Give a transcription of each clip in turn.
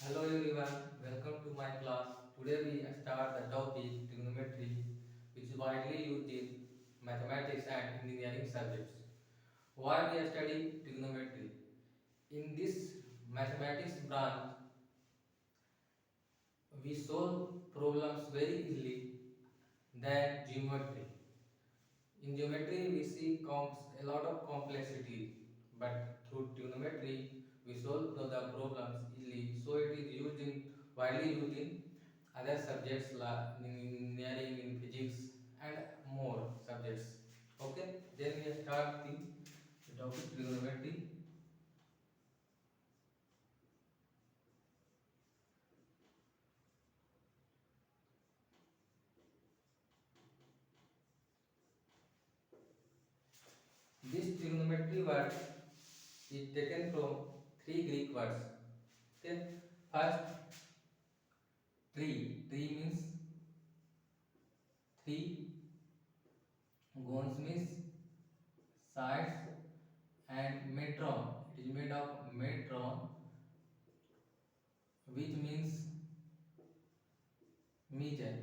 Hello everyone, welcome to my class. Today we start the topic trigonometry, which is widely used in mathematics and engineering subjects. Why we are studying trigonometry? In this mathematics branch, we solve problems very easily than geometry. In geometry, we see a lot of complexity, but through trigonometry, we solve the problems easily. So it is widely used in other subjects like in engineering, in physics, and more subjects. Okay, then we start the topic trigonometry. This trigonometry word is taken from three Greek words. Okay, first tree. Tree means three. Gons means sides, and metron. It is made of metron, which means measure.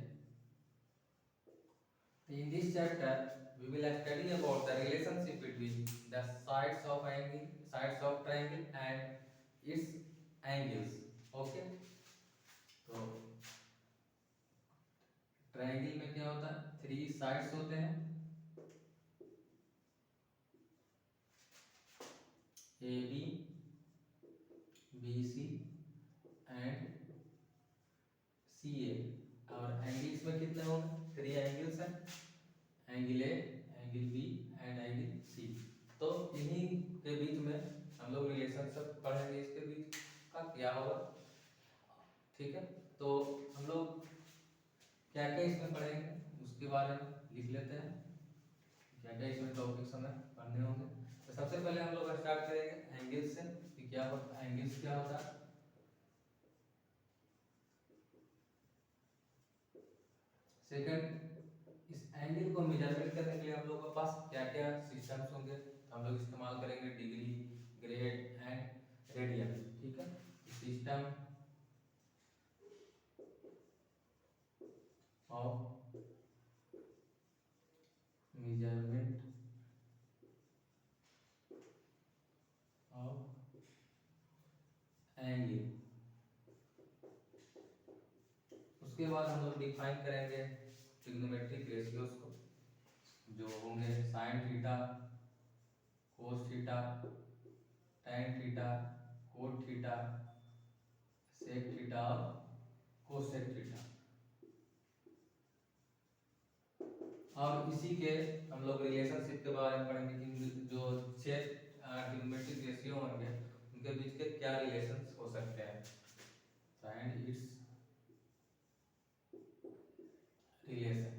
In this chapter, we will study about the relationship between the sides of triangle, and its angles. Okay, तो triangle में क्या होता है? Three sides होते हैं, A B, B C and C A. और angles में कितने होंगे? थ्री एंगल्स हैं, angle A, angle B and angle C. तो इन्हीं के बीच में हम लोग रिलेशनशिप पढ़ेंगे, इसके बीच का क्या होगा। ठीक है, तो हम लोग क्या क्या इसमें पढ़ेंगे उसके बारे में लिख लेते हैं, क्या क्या इसमें टॉपिक्स हमें पढ़ने होंगे। तो सबसे पहले हम लोग स्टार्ट करेंगे एंगल्स से कि क्या होता है, एंगल्स क्या होता है। सेकंड, इस एंगल को मेजरमेंट करने के लिए हम लोग के पास क्या क्या सिस्टम्स होंगे, तो हम लोग इस्तेमाल करेंगे डिग्री, ग्रेड एंड रेडियन। ठीक है, system of measurement of angle. उसके बाद हम लोग डिफाइन करेंगे ट्रिग्नोमेट्रिक रेशियोज को, जो होंगे sine theta, cos theta, tan theta, cot theta, sec theta और कोसेक थीटा। और इसी के हम लोग रिलेशनशिप के बारे में पढ़ेंगे कि जो छह ट्रिग्नोमेट्रिक रेशियो होंगे उनके बीच के क्या रिलेशंस हो सकते हैं, एंड इट्स रिलेशन।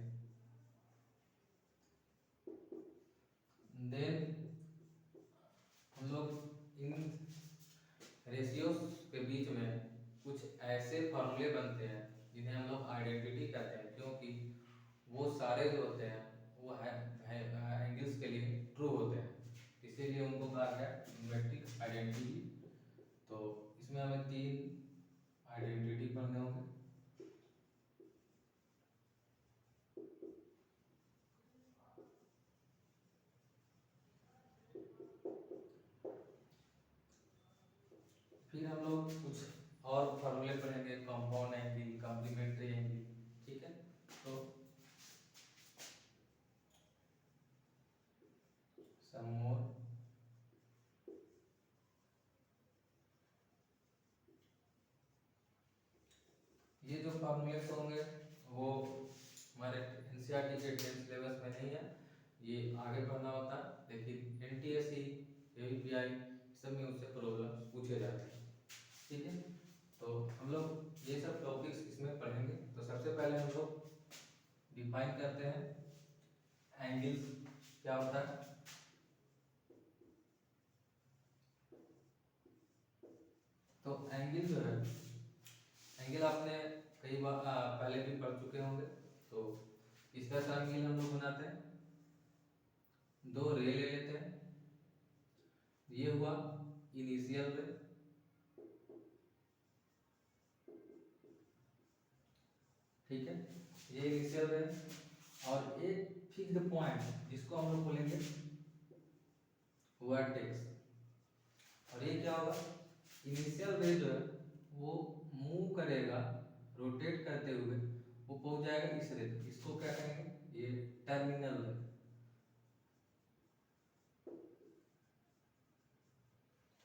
देन हम लोग इन रेशियोज के बीच में कुछ ऐसे फॉर्मूले बनते हैं जिन्हें हम लोग आइडेंटिटी कहते हैं, क्योंकि वो सारे जो होते हैं वो एंगल्स के लिए ट्रू होते हैं, इसीलिए उनको कहा गया ट्रिग्नोमेट्रिक आइडेंटिटी। तो इसमें हमें तीन आइडेंटिटी पढ़ने होंगे। फिर हम लोग कुछ और फॉर्मूले पढ़ेंगे, कंपाउंड एंगल, कॉम्प्लीमेंट्री एंगल। ठीक है, तो सम मोर ये जो फॉर्मूले होंगे वो हमारे एनसीईआरटी के 10th सिलेबस में नहीं है, ये आगे पढ़ना होता है, लेकिन एनटीएससी, एवीपीआई सब में उससे प्रॉब्लम पूछे जाते हैं। ठीक है, तो हम लोग ये सब टॉपिक्स इसमें पढ़ेंगे। तो सबसे पहले हम लोग डिफाइन करते हैं एंगल्स क्या होता है। तो एंगल जो है, एंगल आपने कई बार पहले भी पढ़ चुके होंगे। तो इस तरह से एंगल हम लोग बनाते हैं, दो रे ले लेते हैं, ये हुआ इनिशियल रे, ठीक है, ये इनिशियल रे और एक फिक्स्ड पॉइंट जिसको हम लोग बोलेंगे वर्टेक्स। और ये क्या होगा, इनिशियल रे जो है वो मूव करेगा रोटेट करते हुए, वो पहुंच जाएगा इस रे पे, इसको क्या कहेंगे, ये टर्मिनल रे।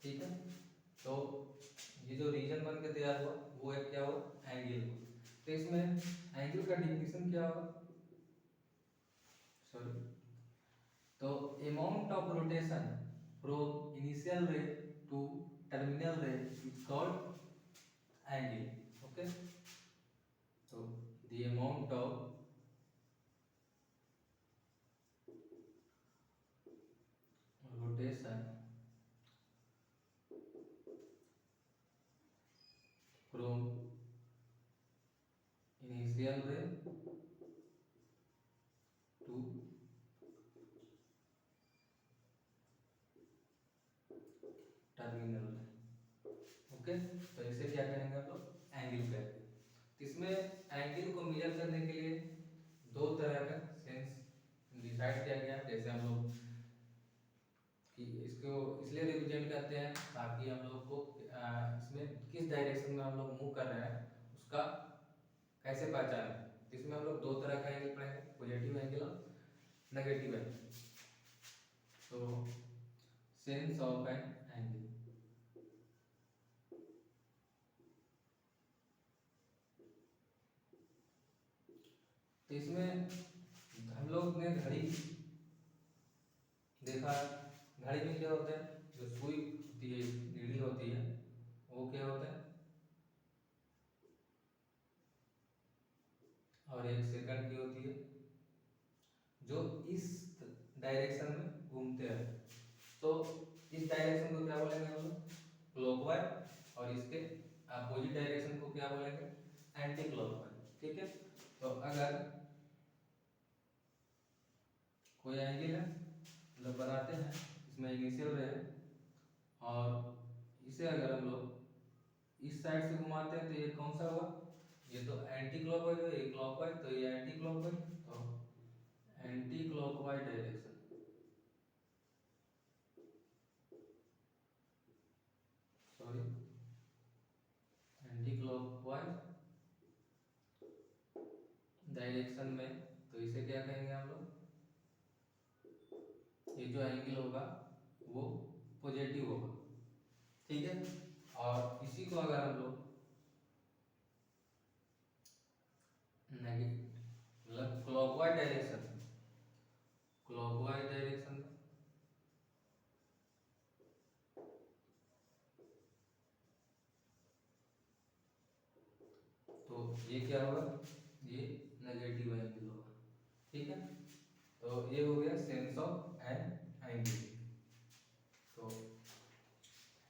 ठीक है, तो ये जो रीजन बन के तैयार हुआ वो एक क्या हुआ, एंगल हुआ। तो इसमें एंगल का डिफिनेशन क्या होगा, सॉरी, तो amount of rotation from initial रे टू टर्मिनल रे इज कॉल्ड एंगल। ओके, तो the amount of rotation from initial ray to terminal रे। ओके, तो इसे क्या कहेंगे आप लोग, एंगल कहेंगे। तो इसमें एंगल को मेजर करने के लिए दो तरह का सेंस डिसाइड किया गया है। जैसे हम लोग कि इसको इसलिए रिप्रेजेंट करते हैं ताकि हम लोग को इसमें किस डायरेक्शन में हम लोग मूव कर रहे हैं उसका कैसे पहचाने। तो इसमें हम लोग दो तरह का एंगल पढ़ेंगे, पॉजिटिव एंगल और नेगेटिव एंगल। तो सेंस ऑफ एन एंगल, तो इसमें हम लोग ने घड़ी देखा, घड़ी में क्या होता है, जो सुई होती है, नीडी होती है, वो क्या होता है, और एक सेकंड की होती है जो इस डायरेक्शन में घूमते हैं। तो इस डायरेक्शन को क्या बोलेंगे हम लोग, क्लॉकवाइज, और इसके अपोजिट डायरेक्शन को क्या बोलेंगे, एंटी क्लॉकवाइज। ठीक है, तो अगर कोई एंगल है, मतलब बनाते हैं, इसमें इनिशियल रे है और इसे अगर हम लोग इस साइड से घुमाते हैं तो ये कौन सा हुआ, ये तो एंटी क्लॉकवाइज है, ये क्लॉकवाइज, तो ये एंटी क्लॉकवाइज, तो anti clockwise direction, sorry, anti clockwise direction में, तो इसे क्या कहेंगे हम लोग, ये जो एंगल होगा वो पॉजिटिव होगा। ठीक है, और इसी को अगर हम लोग नेगेटिव, मतलब क्लॉकवाइज डायरेक्शन, क्लॉकवाइज डायरेक्शन में, तो ये क्या होगा, ये नेगेटिव एंगल होगा। ठीक है, तो ये हो गया सेंस ऑफ एन एंगल। तो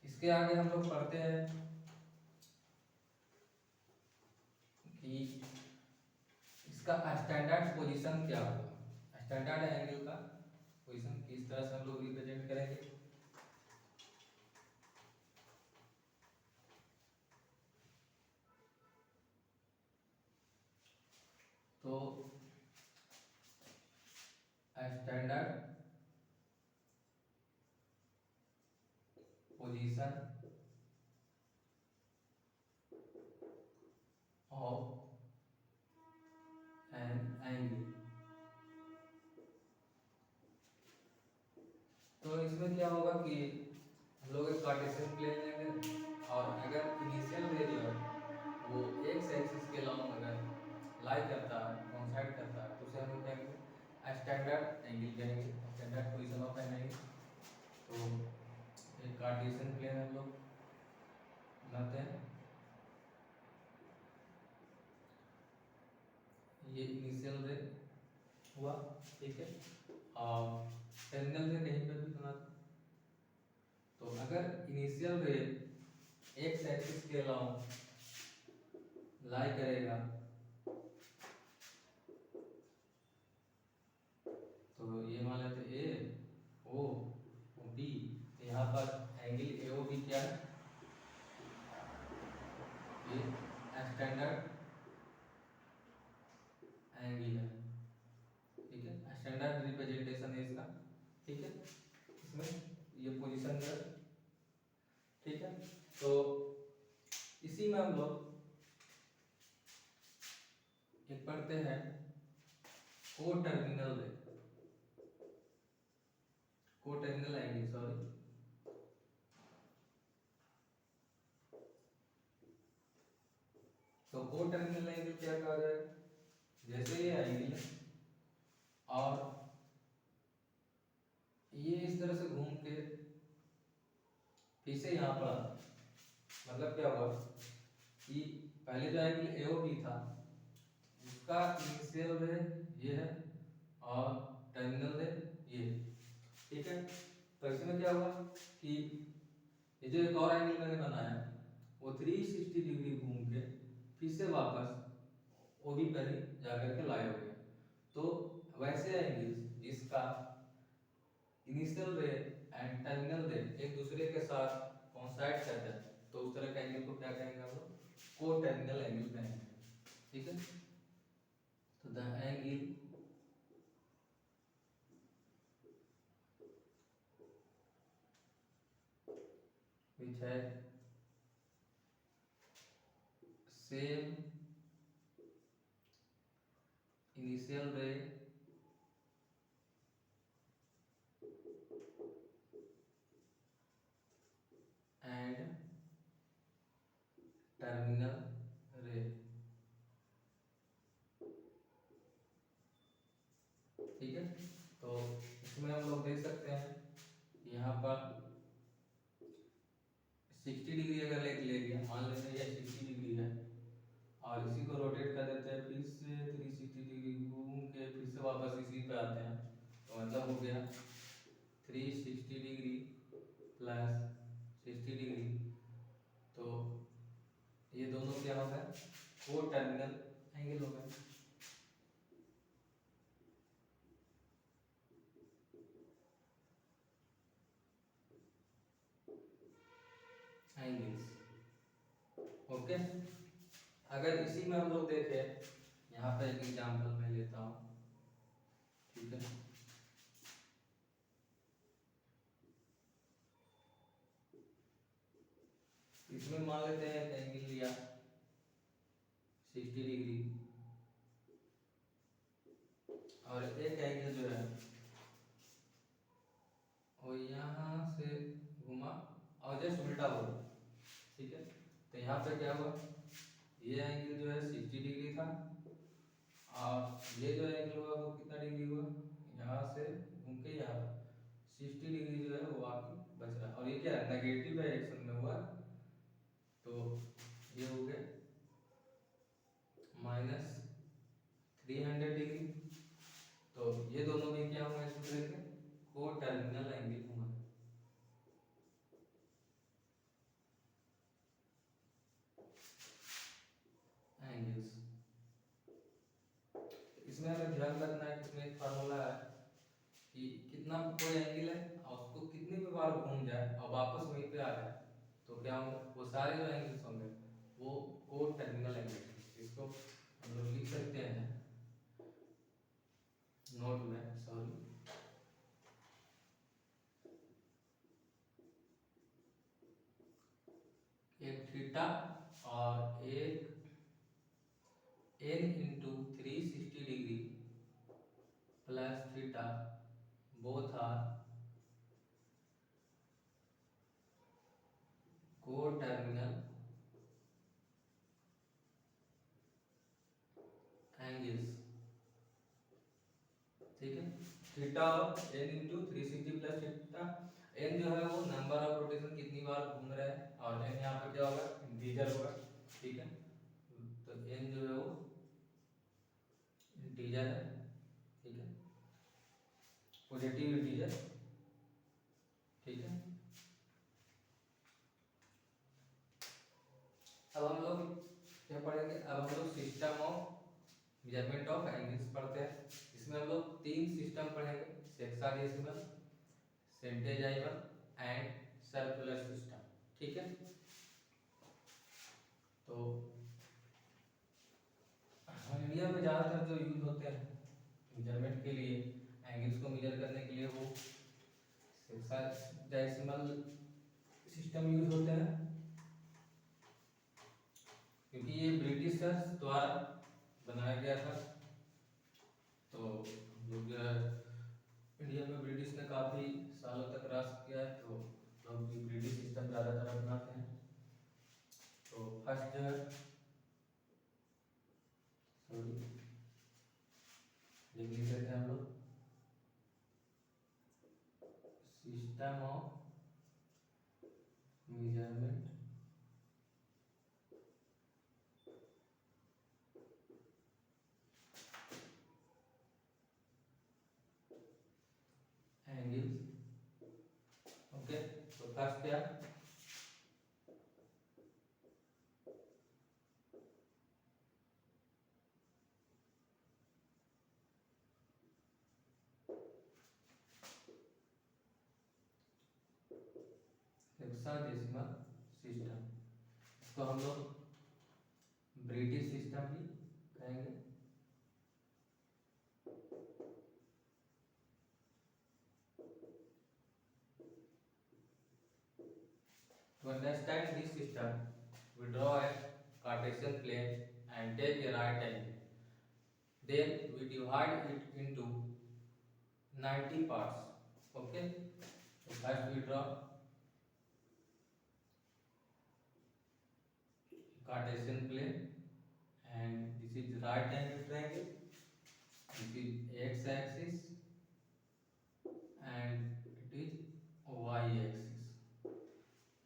इसके आगे हम लोग पढ़ते हैं कि इसका स्टैंडर्ड पोजीशन क्या होगा, स्टैंडर्ड एंगल का पोजीशन किस तरह से हम लोग रिप्रेजेंट करेंगे। तो standard position of an angle, तो इसमें क्या होगा कि हम लोग एक कार्टेशियन प्लेन लेंगे और अगर इनिशियल रे जो है वो एक्स एक्सिस के लॉन्ग अगर लाई करता है, कोइंसाइड करता है, तो उसे हम लोग कहेंगे स्टैंडर्ड एंगल कहेंगे, standard position of an angle. तो एक कार्टेशियन प्लेन हम लोग बनाते हैं, ये इनिशियल रे हुआ, ठीक है, और टर्मिनल रे कहीं पर भी बना। तो अगर इनिशियल रे एक्स एक्सिस के लॉन्ग लाई करेगा, तो ये मान लेते ए ओ बी, यहाँ पर एंगल ए ओ बी क्या है, ये स्टैंडर्ड ठीक है, तो इसी में हम लोग एक पढ़ते हैं को टर्मिनल एंगल, सॉरी। तो को टर्मिनल एंगल क्या कहा जाएगा, जैसे ये एंगल है और ये इस तरह से घूम के फिर से यहाँ पर आता है। मतलब क्या हुआ कि पहले जो एंगल AOB था उसका इनिशियल रे ये है और टर्मिनल रे ये, ठीक है। तो इसमें क्या हुआ कि ये जो एक और एंगल मैंने बनाया वो 360 डिग्री घूम के फिर से वापस OB पर ही जाकर के लाए हो गया। तो वैसे एंगल्स जिसका इनिशियल रे एंड टर्मिनल रे एक दूसरे के साथ कोइंसाइड करते हैं तो उस तरह के एंगल को क्या कहेंगे हम लोग, को टर्मिनल एंगल कहेंगे, ठीक है। तो the angle which has same initial ray and terminal ray, ठीक है। तो इसमें हम लोग देख सकते हैं यहाँ पर 60 डिग्री अगर ले लिया, मान लेते हैं ये 60 डिग्री है और इसी को रोटेट कर देते हैं फिर से 360 डिग्री घूम के फिर से वापस इसी पे आते हैं, तो मतलब हो गया 360 डिग्री प्लस 60 डिग्री। तो ये दोनों क्या हो गया, को टर्मिनल एंगल हो गया। Angles, okay. अगर इसी में हम लोग देखें, यहाँ पे एक एग्जांपल मैं लेता हूँ, ठीक है। इसमें मान लेते हैं एक एंगल लिया 60 डिग्री और एक एंगल जो है वो यहाँ से घुमा और जस्ट उल्टा हुआ, ठीक है। तो यहाँ पे क्या हुआ, ये एंगल जो है 60 डिग्री था और ये जो एंगल हुआ वो कितना डिग्री हुआ, यहाँ से घूम के यहाँ पर 60 डिग्री जो है वो आपकी बच रहा है। और ये क्या है, नेगेटिव डायरेक्शन में हुआ, तो ये हो गया -300 डिग्री। तो ये दोनों भी क्या होंगे, इस दूसरे के को टर्मिनल एंगल होंगे। एंगल्स, इसमें हमें ध्यान रखना है, इसमें एक फार्मूला है कि कितना कोई एंगल है और उसको कितनी भी बार घूम जाए और वापस वहीं पे आ जाए तो क्या होंगे, वो सारे जो एंगल्स होंगे वो को टर्मिनल एंगल। इसको हम लोग लिख सकते हैं नोट में, सॉरी, एक थीटा और एक n into 360 degree plus theta, both are coterminal angles, ठीक है। थीटा और n into 360 plus theta, n जो है वो नंबर ऑफ रोटेशन कितनी बार घूम रहा है और n यहाँ पर क्या होगा, इंटीजर होगा, ठीक है। तो n जो है वो इंटीजर है, ठीक है, पॉजिटिव इंटीजर, ठीक है। अब हम लोग क्या पढ़ेंगे, अब हम लोग system of measurement of angles पढ़ते हैं। इसमें हम लोग 3 सिस्टम पढ़ेंगे, सेक्साडेसिमल, सेंटेजाइमल एंड सर्कुलर सिस्टम, ठीक है। तो इंडिया में ज़्यादातर जो यूज होते हैं मेजरमेंट के लिए, एंगल्स को मेजर करने के लिए, वो सेक्साडेसिमल सिस्टम यूज होते हैं, क्योंकि ये ब्रिटिशर्स द्वारा बनाया गया था। तो जो कि इंडिया में ब्रिटिश ने काफ़ी सालों तक राज किया है, तो लोग भी ब्रिटिश सिस्टम ज़्यादातर अपनाते हैं। तो फर्स्ट जो है, सॉरी लिख लेते हैं हम लोग, system of measurement angles. Okay, तो फर्स्ट क्या, हेक्साडेसिमल सिस्टम, इसको हम लोग ब्रिटिश सिस्टम भी कहेंगे। To understand this system, we draw a Cartesian plane and take a right angle. Then we divide it into 90 parts. Okay. So first we draw Cartesian plane, and this is right angle triangle. This is x-axis and it is y-axis.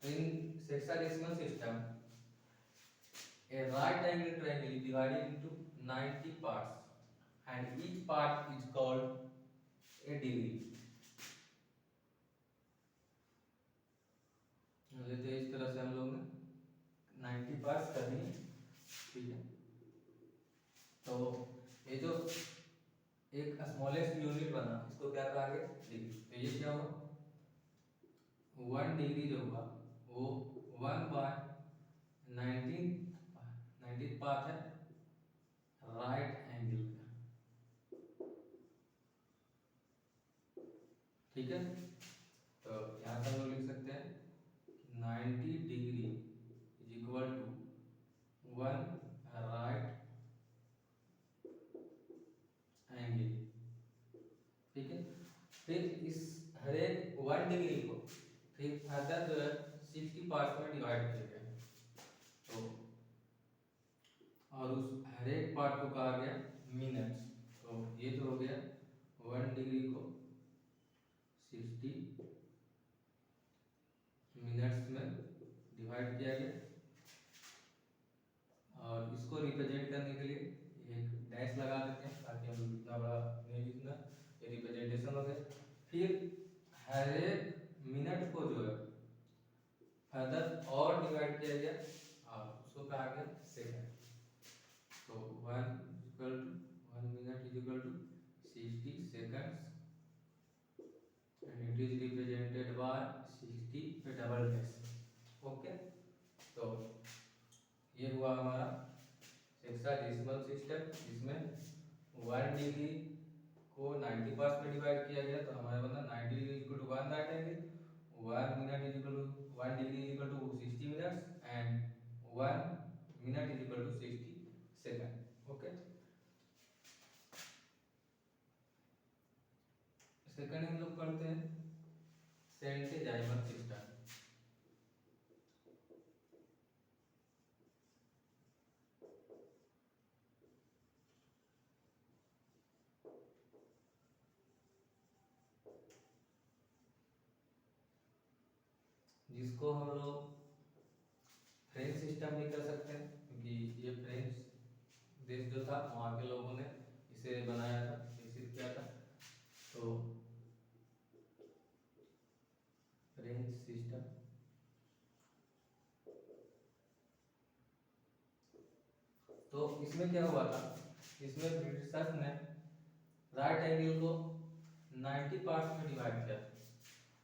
In hexadecimal system, a right angle triangle is divided into 90 parts, and each part is called a degree. तो इस तरह से हम लोग ने 90 parts कर दिए, ठीक है। तो ये जो एक स्मॉलेस्ट यूनिट बना, इसको क्या कहा गया, डिग्री। तो ये क्या हुआ, 1 डिग्री जो हुआ वो 1/19 पार्ट है राइट एंगल का, ठीक है। तो यहाँ से हम लोग लिख सकते हैं 90 degree is equal to 1 right angle, ठीक है। फिर इस हर एक 1 डिग्री को फिर फर्दर जो है 60 पार्ट्स में डिवाइड किया गया, तो और उस हर एक पार्ट को कहा गया मिनट्स। तो ये जो हो गया 1 डिग्री को 60 मिनट्स में डिवाइड किया गया, और इसको रिप्रेजेंट करने के लिए एक डैश लगा देते हैं ताकि हम इतना बड़ा नहीं लिखना, ये रिप्रेजेंटेशन हो गया। फिर हर एक मिनट को जो है फर्दर और डिवाइड किया गया और उसको कहा गया सेकंड। तो 1 minute is equal to 60 seconds and it is represented by 60 पे डबल डैश। ओके, तो ये हुआ हमारा हेक्साडेसिमल सिस्टम, जिसमें 1 डिग्री को 90 पार्ट्स में डिवाइड किया गया, तो हमारे बना 90 degree equal to 1 right angle, 1 minute is equal to 1 degree is equal to 60 minutes and 1 minute is equal to 60 second. Okay, second हम लोग पढ़ते हैं सेंटेजाइमल सिस्टम। जिसको हम लोग फ्रेंच सिस्टम भी कर सकते हैं, क्योंकि ये फ्रेंच देश जो था वहाँ के लोगों ने इसे बनाया था, विकसित किया था। तो फ्रेंच सिस्टम, तो इसमें क्या हुआ था, इसमें ब्रिटिशर्स ने राइट एंगल को 90 पार्ट्स में डिवाइड किया,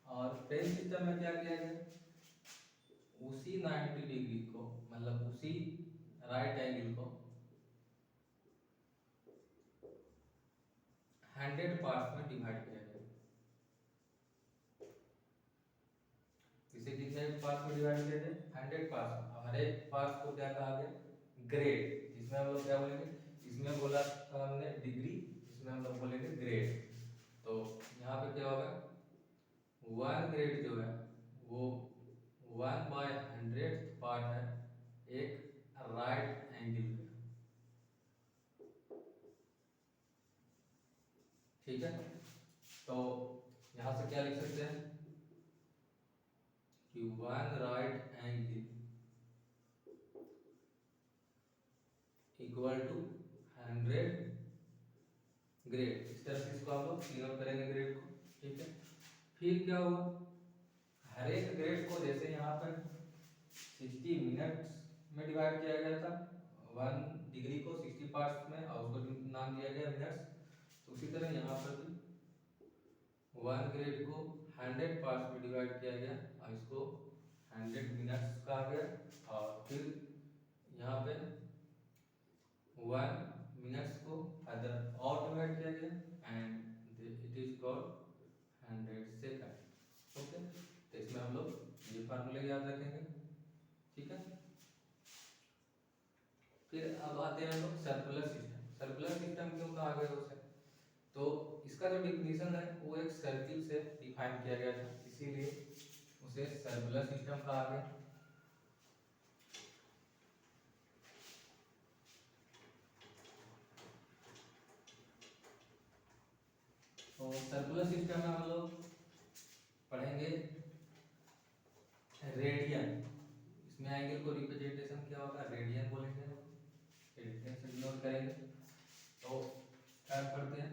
और फ्रेंच सिस्टम में क्या किया गया, उसी 90 डिग्री को, मतलब उसी राइट एंगल को 100 पार्ट्स में डिवाइड किया गया। इसे लिखा कितने पार्ट्स में डिवाइड किए थे 100 पार्ट्स। हर एक पार्ट्स को क्या कहा गया ग्रेड, जिसमें हम लोग क्या बोलेंगे, इसमें बोला था हमने डिग्री, इसमें हम लोग बोलेंगे ग्रेड। तो यहाँ पे क्या होगा 1 ग्रेड जो है वो 1/100th पार्ट है एक राइट एंगल का, ठीक है। तो यहाँ से क्या लिख सकते हैं कि 1 right angle equal to 100 grade. इस तरह से इसको हम लोग क्लियर करेंगे ग्रेड को, ठीक है। फिर क्या हुआ, हर एक ग्रेड को जैसे यहाँ पर 60 मिनट्स में डिवाइड किया गया था 1 डिग्री को 60 पार्ट्स में और उसको नाम दिया गया मिनट्स, तो उसी तरह यहाँ पर भी 1 ग्रेड को 100 पार्ट्स में डिवाइड किया गया और इसको 100 मिनट्स कहा गया। और फिर यहाँ पे 1 मिनट्स को अदर और डिवाइड किया गया and it is called 100 second. Okay, तो इसमें हम लोग ये फार्मूले याद रखेंगे, ठीक है। फिर अब आते हैं हम लोग सर्कुलर सिस्टम। सर्कुलर सिस्टम क्यों कहा गया उसे, तो इसका जो डिफिनीशन है वो एक सर्किल से डिफाइन किया गया था, इसीलिए उसे सर्कुलर सिस्टम कहा गया। तो सर्कुलर सिस्टम में हम लोग पढ़ेंगे रेडियन, इसमें एंगल को रिप्रेजेंटेशन क्या होगा रेडियन बोलेंगे, रेडियन से डिनोट करेंगे। तो क्या पढ़ते हैं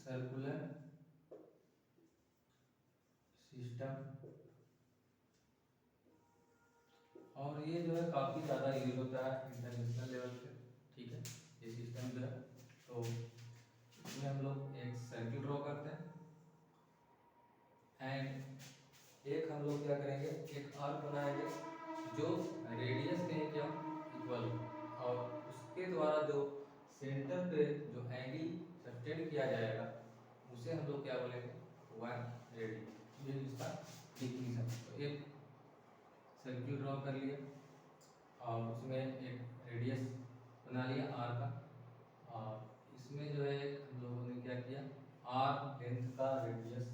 सर्कुलर सिस्टम, और ये जो है काफ़ी ज़्यादा यूज होता है इंटरनेशनल लेवल पे, ठीक है ये सिस्टम जो है। तो इसमें हम लोग एक सर्किल ड्रॉ करते हैं एंड एक हम लोग क्या करेंगे एक आर्क बनाएंगे जो रेडियस के एकदम इक्वल, और उसके द्वारा जो सेंटर पे जो एंगल सस्टेन किया जाएगा उसे हम लोग क्या बोलेंगे 1 रेडियन, ये इसका डिफिनीशन। तो एक सर्किल ड्रॉ कर लिया और उसमें एक रेडियस बना लिया आर का, और इसमें जो है हम लोगों ने क्या किया आर लेंथ का रेडियस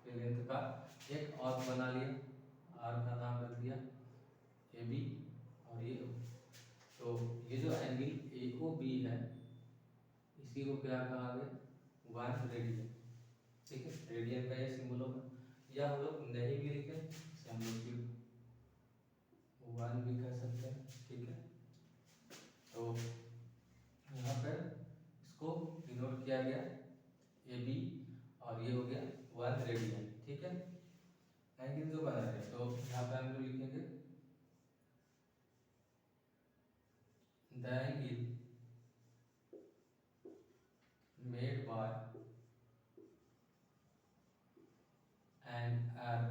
के लेंथ का एक आर्क बना लिया, आर का नाम रख दिया ए बी और ये O। तो ये जो एंगल ए ओ बी है इसी को क्या कहा गया 1 रेडियन, ठीक है। रेडियन का ये सिंबल होगा, या हम लोग नहीं भी लिखे इसे हम लोग फिर 1 भी कह सकते हैं, ठीक है। तो यहाँ पर इसको डिनोट किया गया ए बी और ये हो गया 1 रेडियन, ठीक है। एंगल जो बना है तो यहाँ पर हम लोग लिखेंगे the angle made by an arc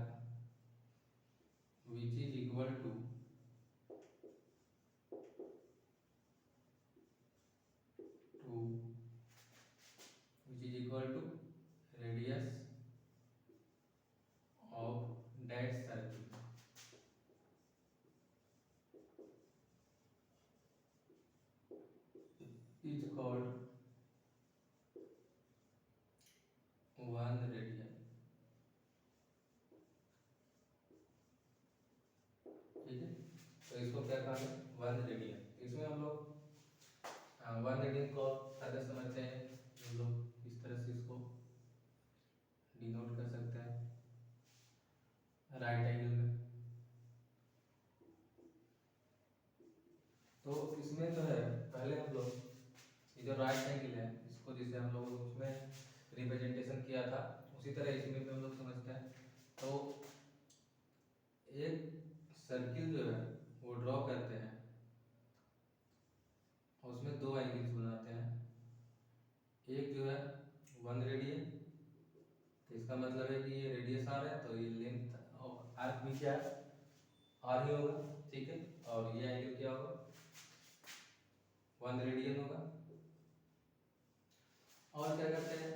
which is equal to radius of that circle is called 1 radian, ठीक है। तो इसको क्या कहा है 1 रेडियन। इसमें हम लोग 1 रेडियन को पहले समझते हैं, हम लोग इस तरह से इसको डिनोट कर सकते हैं राइट एंगल में। तो इसमें जो है पहले हम लोग ये जो राइट एंगल है इसको जिसे हम लोग उसमें रिप्रेजेंटेशन किया था उसी तरह इसमें भी हम लोग समझते हैं। तो एक सर्किल जो है वो ड्रॉ करते हैं और उसमें 2 एंगल्स बनाते हैं, एक जो है 1 रेडियन, तो इसका मतलब है कि ये रेडियस आर है तो ये लेंथ और आर्क भी क्या है आर ही होगा, ठीक है। और ये एंगल क्या होगा 1 रेडियन होगा। और क्या करते हैं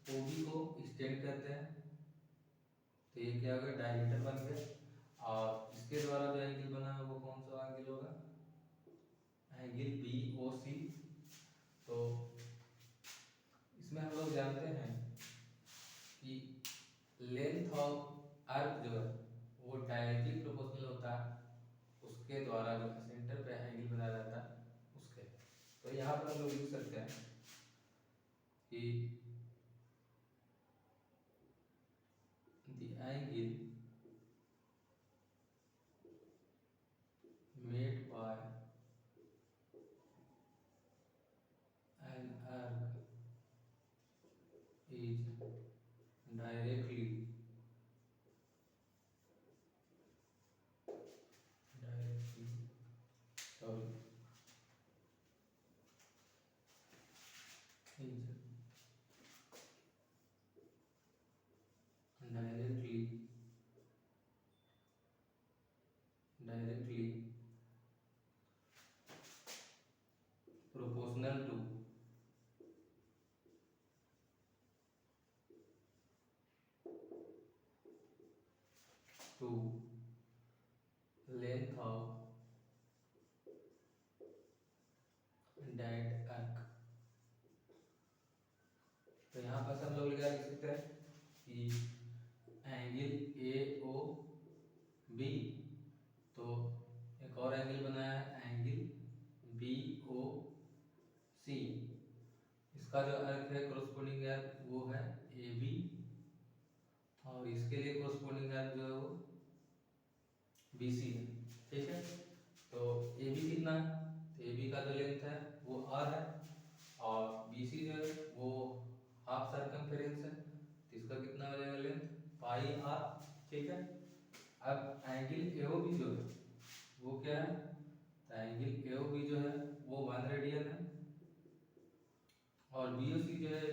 OB को स्टेट कहते हैं। तो ये क्या होगा, डायमीटर बन गया। और इसके द्वारा जो एंगल बना है वो कौन सा एंगल होगा, एंगल BOC। तो इसमें हम लोग जानते हैं कि लेंथ ऑफ आर्क जो है वो डायरेक्टली प्रोपोर्शनल होता है उसके द्वारा जो सेंटर पे एंगल बनाया जाता है उसके। तो यहाँ पर हम लोग लिख सकते हैं कि the angle made by an arc is directly sorry is directly proportional to length of that arc। तो यहाँ पर हम लोग क्या लिख सकते हैं कि एंगल AOB, तो एक और एंगल बनाया है एंगल BOC। इसका जो अर्क है कोरस्पोंडिंग अर्क वो है AB, और इसके लिए कोरस्पोंडिंग अर्क जो है वो BC है। ठीक है, तो AB कितना है, तो AB का जो लेंथ है वो R है, और BC जो है वो हाफ सर्कमफेरेंस है, तो इसका कितना हो जाएगा लेंथ, पाई R। ठीक है, अब एंगल AOB जो है वो क्या है, तो एंगल AOB जो है वो 1 रेडियन है, और BOC जो है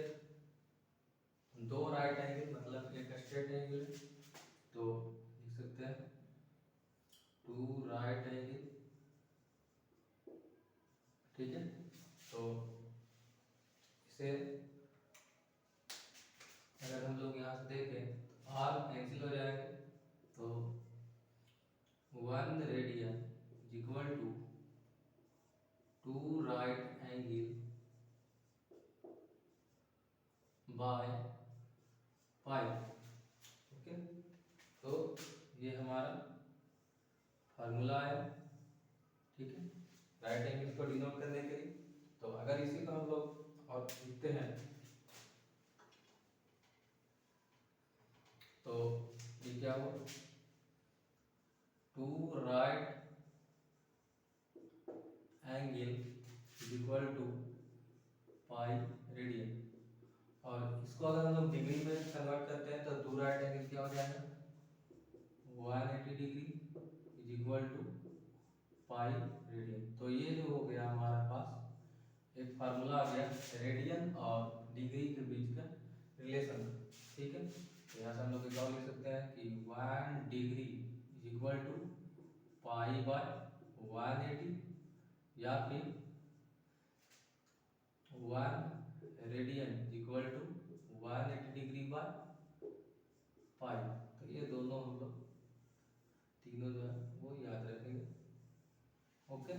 2 राइट एंगल मतलब एक स्ट्रेट एंगल है। तो लिख सकते हैं 2 राइट एंगल। ठीक है, तो इसे अगर हम लोग यहाँ से देखें तो R कैंसिल हो जाएगा, तो 1 radian is equal to 2 right angle by pi. Okay, तो ये हमारा फार्मूला है। ठीक है, राइट एंगल को डिनोट करने के लिए। तो अगर इसी को हम लोग और लिखते हैं तो ये क्या हो, 2 right angle is equal to pi radian, और इसको अगर हम लोग डिग्री में कन्वर्ट करते हैं तो 2 राइट एंगल क्या हो जाएगा, 180 degree is equal to pi radian. तो ये जो हो गया हमारे पास एक फार्मूला आ गया रेडियन और डिग्री के बीच का रिलेशन। ठीक है, तो यहाँ से हम लोग एक और लिख सकते हैं कि 1 degree is equal to pi by 180, या फिर 1 radian is equal to 180 degree by pi. तो ये दोनों हम लोग तीनों जो है वो याद रखेंगे। ओके,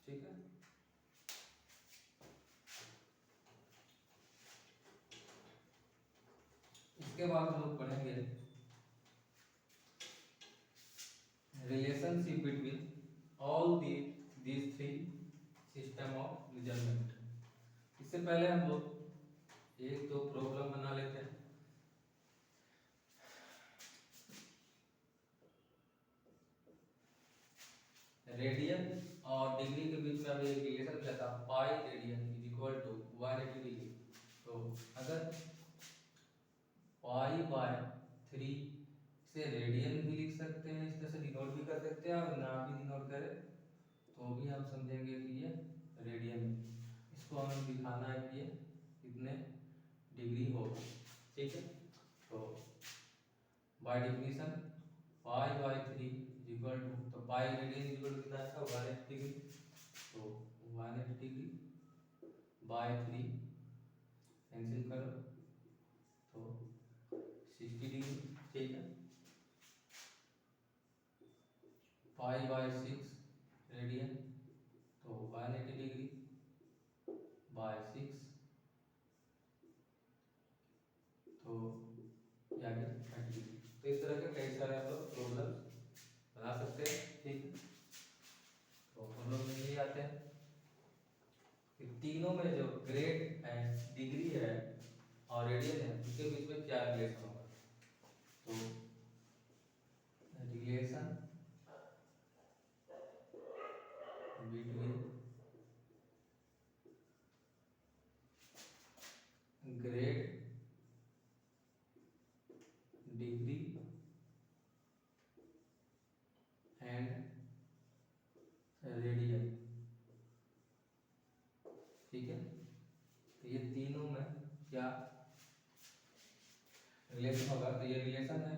ठीक है। इसके बाद हम लोग पढ़ेंगे relationship between all these 3 system of measurement. इससे पहले हम लोग एक दो प्रॉब्लम बना लेते हैं। रेडियन और डिग्री के बीच में अभी एक रिलेशन मिला था, pi radian is equal to 180 degree. तो अगर पाई बाय 3 से रेडियन भी लिख सकते हैं, इस तरह से डिनोट भी कर सकते हैं, और ना भी डिनोट करें तो भी हम समझेंगे कि ये रेडियन है। इसको हमें दिखाना है कि ये कितने डिग्री होगा। ठीक है, तो by definition pi by 3 is equal to, तो pi radian is equal to कितना आएगा 180 डिग्री। तो 180 डिग्री बाय 3 कैंसिल करो, तो 60 डिग्री, ठीक है। पाई बाय 6 रेडियन, तो 180 डिग्री बाय 6, तो या 30 डिग्री। तो इस तरह के कई सारे आप लोग प्रॉब्लम बना सकते हैं, ठीक है। तो हम लोग में ये आते हैं कि तीनों में जो ग्रेड है, डिग्री है और रेडियन है, उनके बीच में क्या रिलेशन होगा। तो relation between grade, degree and radian, ठीक है। तो ये तीनों में क्या रिलेशन होगा, तो ये रिलेशन है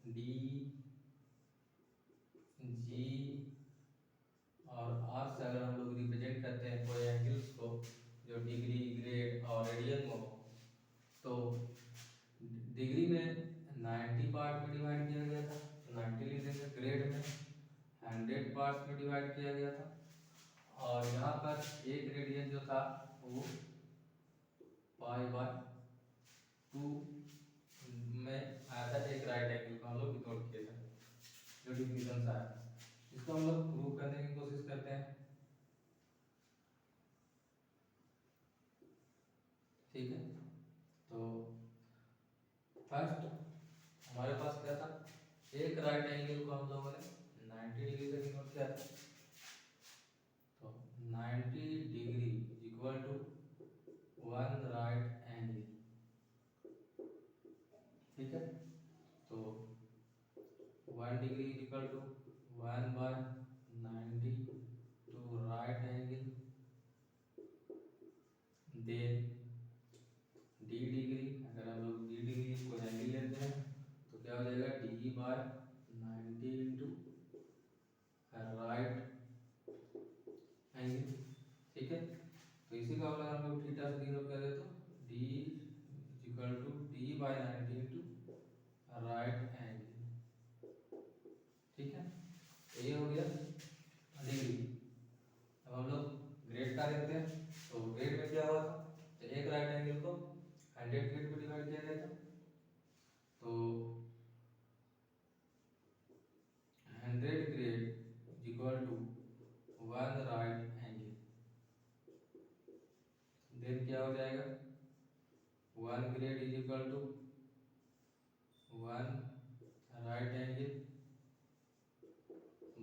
डी, जी और आर से अगर हम लोग रिप्रेजेंट करते हैं कोई एंगल्स को जो डिग्री, ग्रेड और रेडियन में हो, तो डिग्री में 90 पार्ट में डिवाइड किया गया था, तो 90 लिख देंगे। ग्रेड में 100 पार्ट्स में डिवाइड किया गया था, और यहाँ पर एक रेडियन जो था वो पाई बाय 2 में आया था। एक राइट एंगल को हम लोग इग्नोर किए थे, जो डिफिनेशन आया। इसको हम लोग प्रूव करने की कोशिश करते हैं, ठीक है। तो फर्स्ट हमारे पास क्या था, एक राइट एंगल को हम लोगों ने 90 डिग्री से इग्नोर किया था, तो 90 degree equal to 1 right angle, ठीक है। तो 1 degree equal to 1 by 90 to right angle, then D degree, अगर हम लोग डी डिग्री को एंगल लेते हैं तो क्या हो जाएगा, D by 90 into right angle, ठीक है। तो इसी का अगर हम लोग थीटा से डिनोट करें तो D equal to D by 90 into right angle, ठीक है। तो ये हो गया डिग्री। अब हम लोग ग्रेड का लेते हैं, तो ग्रेड में क्या हुआ था, तो एक राइट एंगल को 100 ग्रेड में डिवाइड किया गया था, तो 100 grade equal to 1 right angle, then क्या हो जाएगा, 1 grade is equal to 1 right angle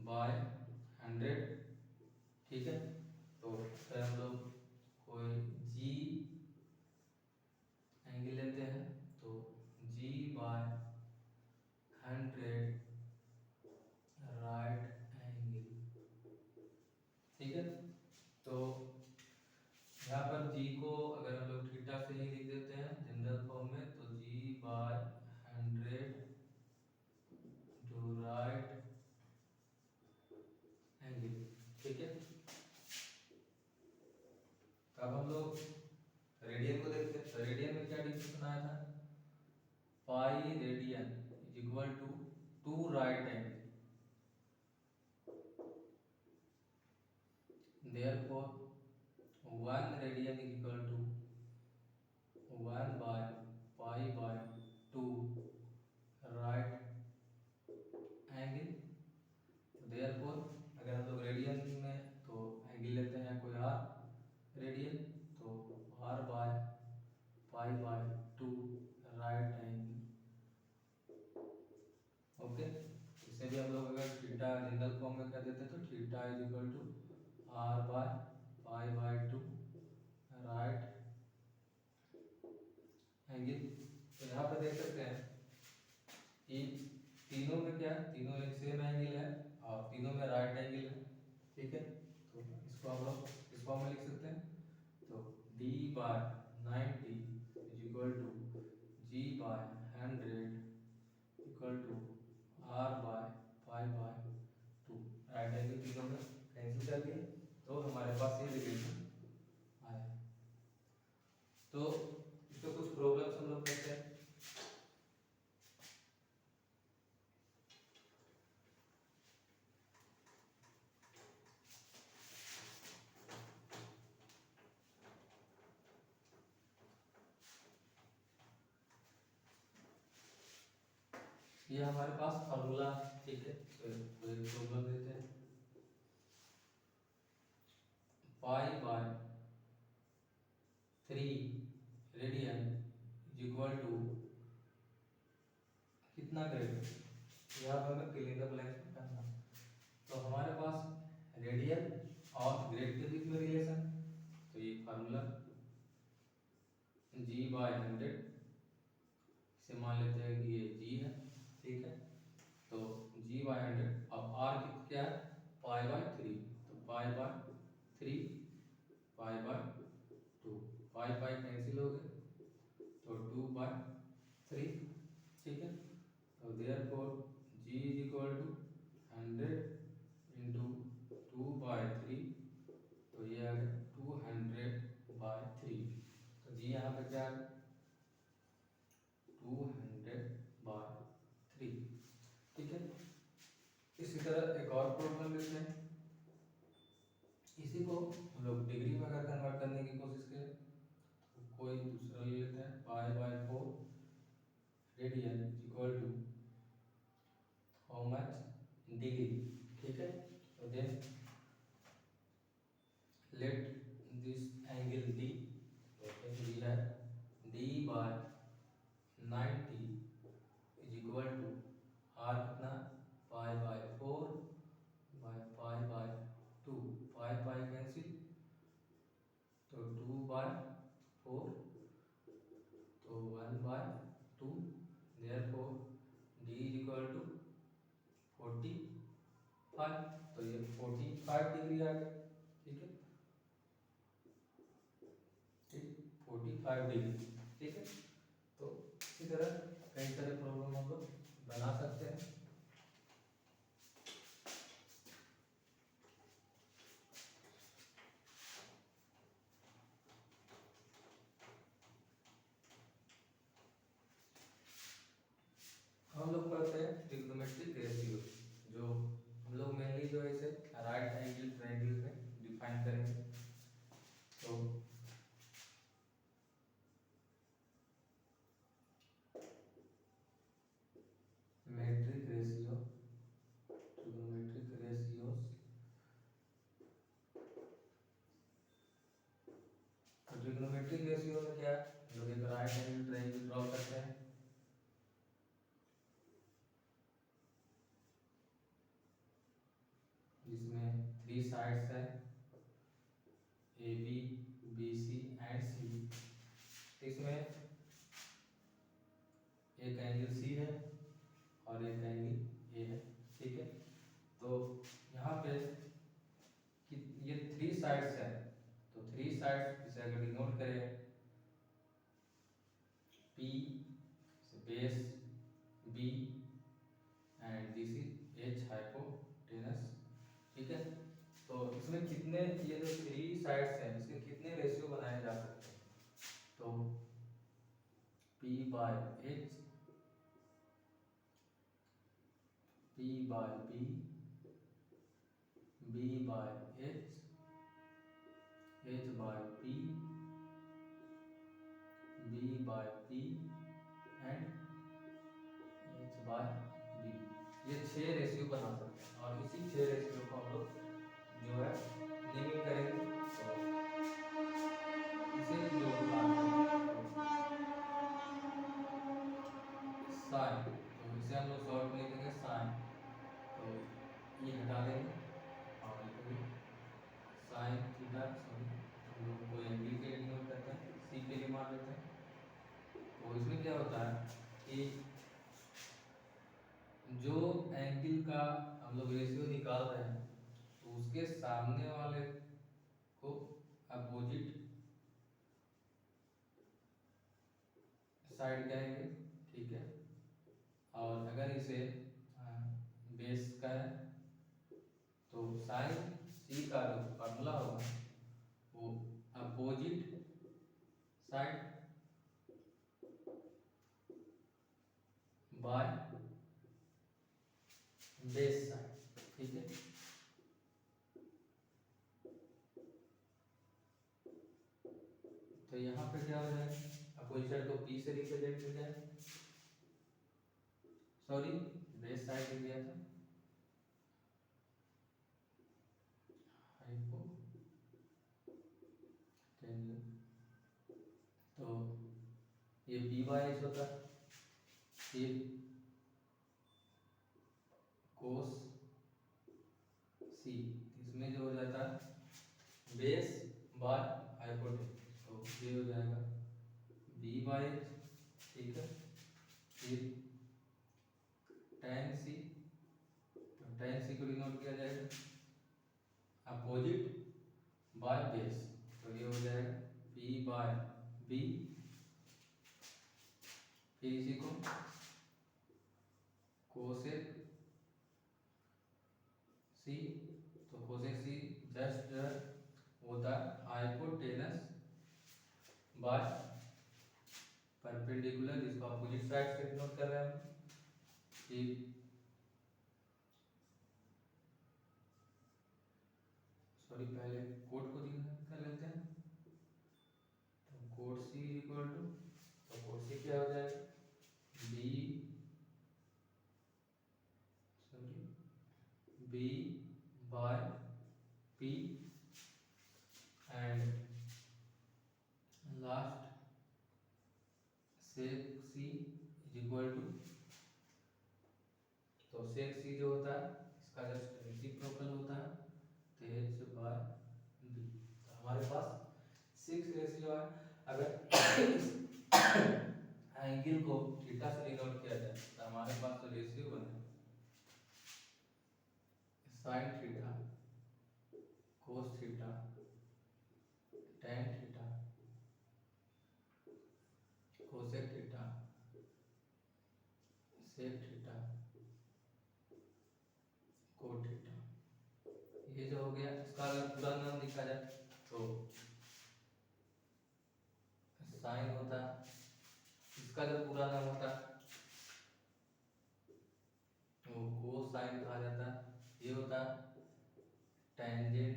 by 100, ठीक है। तो फिर हम लोग कोई जी एंगल लेते हैं, तो जी बाय 100 राइट एंगल, ठीक है। तो यहाँ पर जी को अगर हम लोग थीटा से ही लिख देते हैं जनरल फॉर्म में, तो जी बाय 100 टू राइट एंगल, ठीक है। अब हम लोग रेडियन को देखते हैं, तो रेडियन में क्या डिफिनेशन आया था, pi radian is equal to 2 right angle, therefore 1 radian is equal to 1 by pi by 2 right angle। therefore अगर हम लोग रेडियन में तो एंगल लेते हैं कोई r रेडियन, तो r by pi by 2 right angle, okay. इसे भी हम लोग अगर थीटा जनरल फॉर्म में कर देते हैं, तो theta is equal to r by pi by 2 right angle. तो यहाँ पर देख सकते हैं कि तीनों में क्या है, तीनों एक सेम एंगल है और तीनों में राइट एंगल है, ठीक है। तो इसको हम लोग इस फॉर्म में लिख सकते हैं, तो d by 90 is equal to g by 100 equal to r by pi by 2, right angle तीनों में कैंसिल कर दिए, तो हमारे पास ये रिलेशन आया। तो इसके कुछ प्रॉब्लम्स हम लोग करते हैं। ये हमारे पास फार्मूला, ठीक है। तो कोई प्रॉब्लम देते हैं, pi by 3 radian is equal to कितना करेंगे, यहाँ पर हमें फिल इन द ब्लैंक्स में करना। तो हमारे पास रेडियन और ग्रेड के बीच में रिलेशन, तो ये फार्मूला g बाय 100, इसे मान लेते हैं कि ये g है, ठीक है। तो g बाय 100, अब r क्या है, पाई बाय 3, तो pi by 3 pi by 2, pi pi cancel हो गए, तो 2 बाय 3, ठीक है। तो therefore g is equal to 100 into 2 by 3, तो ये आ गया 200 बाय 3। तो जी यहाँ पे क्या है, 200 बाय 3, ठीक है। इसी तरह एक और प्रॉब्लम लेते हैं, इसी को हम लोग डिग्री में अगर कन्वर्ट करने की कोशिश करें तो कोई दूसरा ले लेते हैं, pi by 4 radian equal to how much degree, ठीक है। तो then let this angle D, D है D by 90 is equal to R कितना, pi by 4 by pi by 2, pi pi cancel, तो 2 बाय 4, तो 1 by 2, therefore d is equal to 45, तो ये 45 degree आ गया, ठीक है, ठीक 45 डिग्री, ठीक है। तो इसी तरह कई सारे प्रॉब्लम हम लोग बना सकते हैं। हम लोग पढ़ते हैं ट्रिग्नोमेट्रिक रेशियो, जो हम लोग मेनली जो है इसे राइट एंगल ट्रायंगल में डिफाइन करेंगे। तो मेट्रिक रेशियो, ट्रिग्नोमेट्रिक रेशियोस, तो ट्रिग्नोमेट्रिक रेशियो में क्या है, हम लोग एक राइट एंगल ट्रायंगल ड्रॉ करते हैं, जिसमें 3 साइड्स है A B, B C and C. इसमें एक एंगल सी है और एक एंगल ए है, ठीक है। तो यहाँ पे ये 3 साइड्स है, तो 3 साइड्स इसे अगर डिनोट करें P base B and this is H hypotenuse, ठीक है। तो इसमें कितने, ये जो 3 साइड्स हैं इसके कितने रेशियो बनाए जा सकते हैं, तो P by H, P by B, B by H, H by P, B by P and H by B, ये 6 रेशियो बना सकते हैं। और इसी 6 रेशियो को हम लोग जो है लिमिट करेंगे, तो इसे जो साइन, तो इसे हम लोग शॉर्ट में लिखेंगे साइन, तो ये हटा देंगे और लिखेंगे साइन थीटा, सॉरी हम लोग कोई एंगल के लिए डिनोट करते हैं, सी के लिए मान लेते हैं। तो इसमें क्या होता है कि जो एंगल का हम लोग रेशियो निकाल रहे हैं तो उसके सामने वाले को अपोजिट साइड कहेंगे, ठीक है। और अगर इसे बेस का है तो साइन सी का जो फार्मूला होगा वो opposite side by base side, ठीक है। तो यहाँ पे क्या हो जाए, अपोजिट साइड को P से रिप्रेजेंट किया जाए, सॉरी बेस साइड लिख दिया था, हाइपोटेन्यूज। तो ये बी बाई एच होता है, फिर कोस सी, इसमें जो हो जाता है बेस बाय हाइपोटेन्यूज, तो ये हो जाएगा बी बाई एच, ठीक है। फिर tan सी, तो tan सी को डिनोट किया जाएगा अपोजिट बाय बेस, तो ये हो जाएगा बी बाय बी। फिर इसी को कोसेक सी, तो कोसेक सी जस्ट होता है हाइपोटेनस बाय परपेंडिकुलर, जिसको अपोजिट साइड से डिनोट कर रहे हैं हम। फिर सॉरी पहले कोड को कर लेते हैं, तो कोड सी इक्वल टू, तो कोड सी क्या हो जाएगा B, sorry B by P, and last sec C is equal to, तो सेक सी जो होता है इसका जस्ट रेसिप्रोकल होता है, तो एच बाय बी। तो हमारे पास 6 रेशियो है। अगर इस एंगल को थीटा से डिनोट किया जाए तो हमारे पास तो रेशियो बने sine theta, cos theta, tan theta, cosec theta, sec theta, cot theta. ये जो हो गया, इसका अगर पूरा नाम लिखा जाए तो साइन होता, इसका जो पूरा नाम होता वो कोसाइन कहा जाता है। ये होता टेंजेंट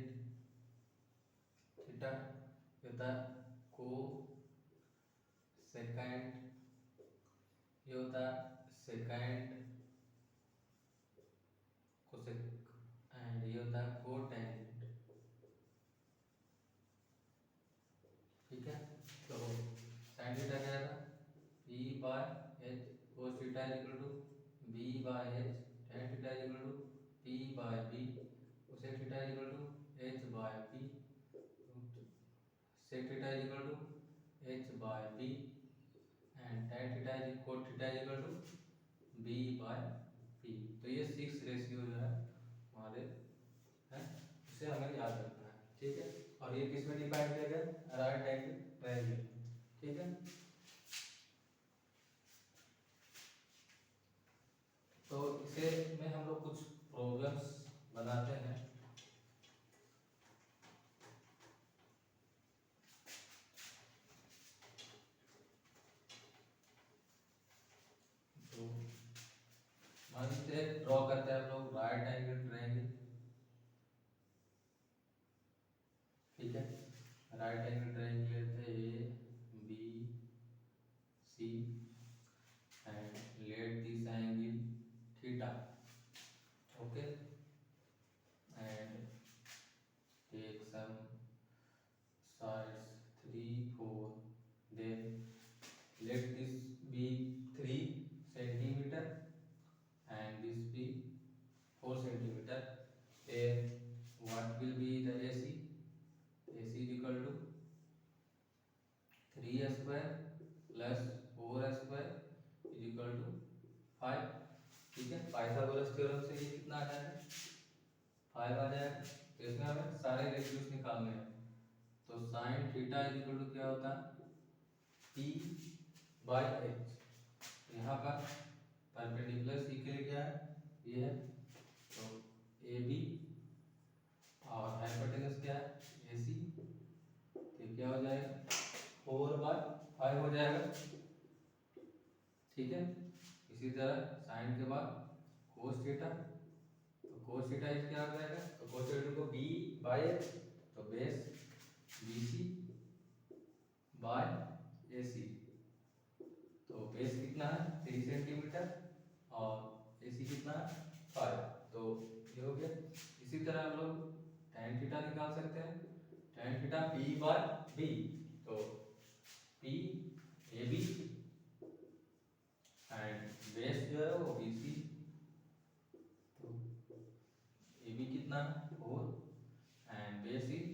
थीटा, ये होता को सेकेंड, ये होता सेकेंड कोसेक, एंड ये होता कोटेंजेंट, ठीक है। तो साइन थीटा क्या आएगा B by H, cos theta is equal to B by H, tan theta is equal to P by B, cosec theta is equal to H by P, sec theta is equal to H by B, and tan theta is cot theta is equal to B by P. तो ये 6 ratio जो है हमारे हैं, इसे हमें याद रखना है, ठीक है। और ये किस में डिफाइन किया गया, राइट एंगल ट्रायंगल, ठीक है। तो इसे में हम लोग कुछ प्रॉब्लम्स बनाते हैं। तो मान लीजिए ड्रॉ करते हैं हम लोग राइट एंगल ट्रायंगल, ठीक है। राइट एंगल ट्रायंगल लेते हैं A B C, and let this angle theta, okay, and take some sides 3 4, then let this be 3 centimeter and this be 4 centimeter, then what will be the AC? AC is equal to 3 square plus 4 square is equal to 5, ठीक है। Pythagoras theorem से ये कितना आ जाएगा 5 आ जाएगा। तो इसमें हमें सारे रेशियोज निकालने हैं, तो sine theta is equal to क्या होता है पी बाय एच, यहाँ पर परपेंडिकुलर सी के लिए क्या है ये है, तो ए बी, और हाइपोटेनस क्या है ए सी, तो क्या हो जाएगा 4/5 हो जाएगा, ठीक है। इसी तरह साइन के बाद कोस थीटा, तो कोस थीटा इज क्या हो जाएगा, तो कोस थीटा को बी बाय एच, तो बेस बी सी बाय ए सी, तो बेस कितना है 3 सेंटीमीटर और AC कितना है 5, तो ये हो गया। इसी तरह हम लोग tan थीटा निकाल सकते हैं, tan थीटा P/B, तो PAB एंड बेस जो है वो BC, तो AB कितना है 4 एंड बेस इज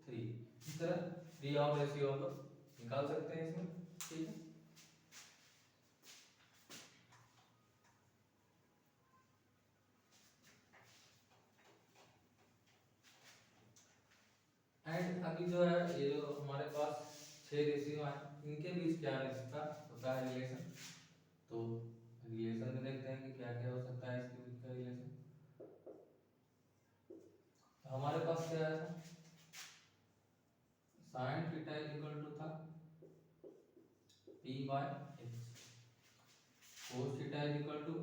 3। इस तरह 3 और रेशियो हम लोग निकाल सकते हैं इसमें, ठीक है। एंड अभी जो है ये जो हमारे पास 6 रेशियो हैं, इनके बीच क्या रिश्ता होता है, रिलेशन, तो रिलेशन में देखते हैं कि क्या क्या हो सकता है इसके बीच का रिलेशन। तो हमारे पास क्या है, sine theta is equal to था P/H, cos theta is equal to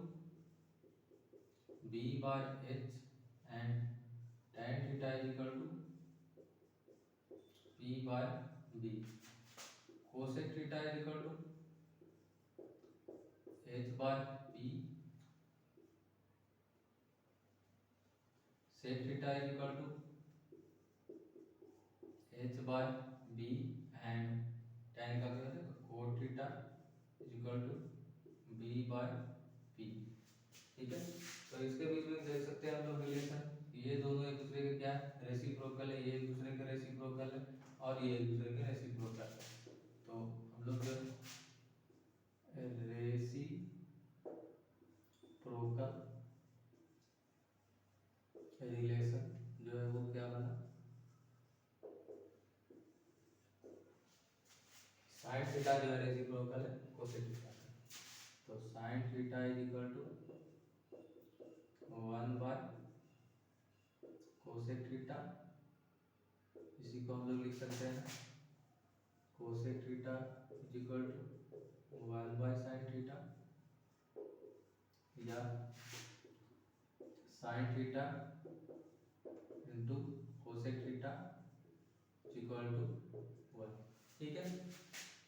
B/H and tan theta is equal to P/B, cosec theta is equal to H/P, sec theta is equal to H/B and tan का क्या है cot theta is equal to B/P, ठीक है। तो इसके बीच में देख सकते हैं हम लोग रिलेशन, ये दोनों एक दूसरे के क्या रेसिप्रोकल है, ये एक दूसरे के रेसिप्रोकल है और ये एक दूसरे के रेसिप्रोकल है। तो हम लोग रेसिप्रोकल रिलेशन जो है वो क्या बना, साइन थीटा जो है रेसिप्रोकल है कोसेक थीटा का, तो sine theta is equal to 1 by cosec theta, इसी को हम लोग लिख सकते हैं cosec theta is equal to 1 by sine theta, या sine theta into cosec theta is equal to 1, ठीक है।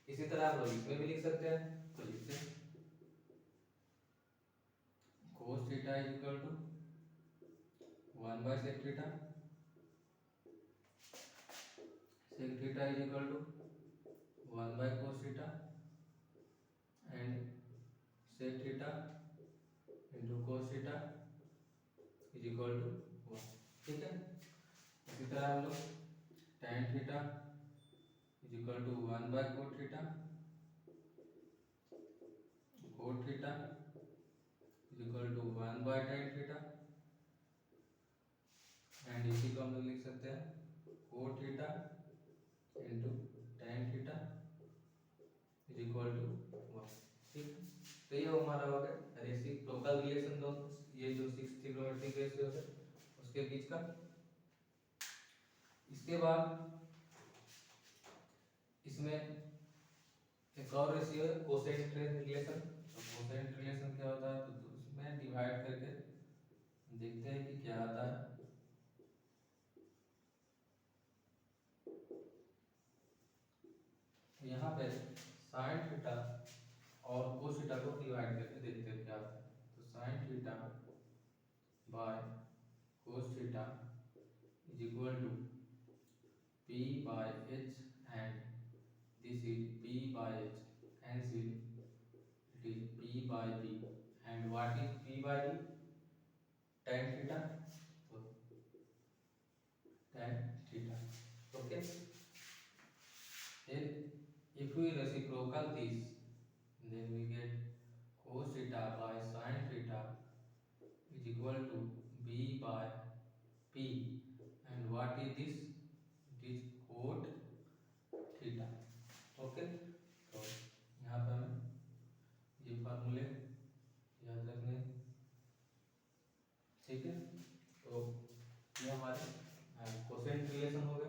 इसी तरह हम लोग इसमें भी लिख सकते हैं, तो लिखते हैं cos theta is equal to 1 by sec theta, sec theta is equal to 1 by cos theta and sec theta into cos theta is equal to 1, ठीक है। इसी तरह हम लोग tan theta is equal to 1 by cot theta, cot theta is equal to 1 by tan theta and इसी को हम लोग लिख सकते हैं cot theta into tan theta is equal to 1, ठीक है। तो ये हमारा हो गया रेसिप्रोकल रिलेशन, दोनों ये जो 6 ट्रिग्नोमेट्रिक रेशियो है उसके बीच का। इसके बाद इसमें एक और रेशियो है कोसेंट रिलेशन, तो कोसेंट रिलेशन क्या होता है, तो उसमें डिवाइड करके देखते हैं कि क्या आता है। तो यहाँ पे साइन थीटा और कोस थीटा को डिवाइड करके देखते हैं क्या आता है, तो sine theta by cos theta is equal to P/H and this is P/H, hence it is P/B, and what is P/B? Tan theta, so tan theta, okay. Then if we reciprocal this, then we get cos theta by sin theta is equal to B/P, and what is this? It is cot theta, okay. तो यहाँ पे हमें ये फार्मूले याद रखने, ठीक है। तो ये हमारे कोसेंट रिलेशन हो गए।